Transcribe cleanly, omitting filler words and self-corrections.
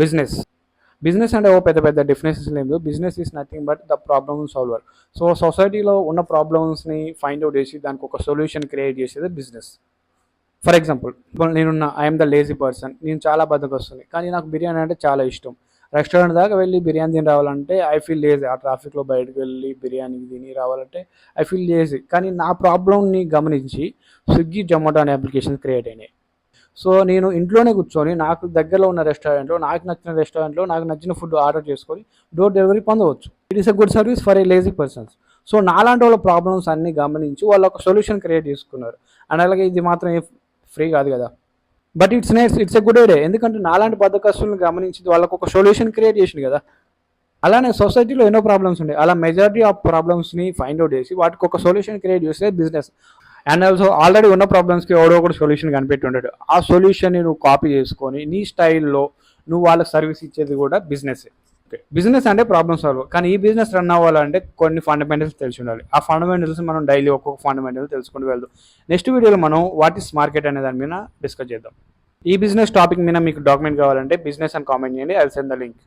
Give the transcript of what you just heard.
Business. Business అంటే ఓ పెద్ద పెద్ద డెఫినేషన్స్ లేదు. Business is nothing but the problem solver. So సొసైటీలో ఉన్న ప్రాబ్లమ్స్ని ఫైండ్ అవుట్ చేసి దానికి ఒక సొల్యూషన్ క్రియేట్ చేసేది బిజినెస్. ఫర్ ఎగ్జాంపుల్, ఇప్పుడు నేనున్న ఐఎమ్ ద లేజీ పర్సన్, నేను చాలా బద్ధకొస్తుంది కానీ నాకు బిర్యానీ అంటే చాలా ఇష్టం. రెస్టారెంట్ దాకా వెళ్ళి బిర్యానీ తిని రావాలంటే ఐ ఫీల్ లేజీ. ఆ ట్రాఫిక్లో బయటకు వెళ్ళి బిర్యానీ తిని రావాలంటే ఐ ఫీల్ లేజీ. కానీ నా ప్రాబ్లమ్ని గమనించి స్విగ్గీ, జొమాటో అనే అప్లికేషన్ క్రియేట్ అయినాయి. సో నేను ఇంట్లోనే కూర్చొని నాకు దగ్గరలో ఉన్న రెస్టారెంట్లో, నాకు నచ్చిన రెస్టారెంట్లో నాకు నచ్చిన ఫుడ్ ఆర్డర్ చేసుకొని డోర్ డెలివరీ పొందవచ్చు. It is a good service for a lazy persons. So నాలాంటి వాళ్ళ ప్రాబ్లమ్స్ అన్ని గమనించి వాళ్ళు ఒక సొల్యూషన్ క్రియేట్ చేసుకున్నారు. అండ్ అలాగే ఇది మాత్రం ఫ్రీ కాదు కదా, but it's a good idea. ఎందుకంటే నాలాంటి బద్దకస్తులను గమనించి వాళ్ళకు ఒక సొల్యూషన్ క్రియేట్ చేసింది కదా. అలానే సొసైటీలో ఎన్నో ప్రాబ్లమ్స్ ఉంటాయి. అలా మెజారిటీ ఆఫ్ ప్రాబ్లమ్స్ని ఫైండ్ అవుట్ చేసి వాటికి ఒక సొల్యూషన్ క్రియేట్ చేస్తే బిజినెస్. అండ్ ఆల్సో ఆల్రెడీ ఉన్న ప్రాబ్లమ్స్కి ఎవడో ఒకటి సొల్యూషన్ కనిపెట్టి ఉంటాడు. ఆ సొల్యూషన్ని నువ్వు కాపీ చేసుకొని నీ స్టైల్లో నువ్వు వాళ్ళకి సర్వీస్ ఇచ్చేది కూడా బిజినెస్. ఓకే, బిజినెస్ అంటే ప్రాబ్లమ్ సాల్వ్. కానీ ఈ బిజినెస్ రన్ అవ్వాలంటే కొన్ని ఫండమెంటల్స్ తెలిసి ఉండాలి. ఆ ఫండమెంటల్స్ మనం డైలీ ఒక్కొక్క ఫండమెంటల్ తెలుసుకుంటూ వెళ్దాం. నెక్స్ట్ వీడియోలో మనం వాట్ ఈస్ మార్కెట్ అనే దాని మీద డిస్కస్ చేద్దాం. ఈ బిజినెస్ టాపిక్ మీద మీకు డాక్యుమెంట్ కావాలంటే బిజినెస్ అని కామెంట్ చేయండి, I will send the link.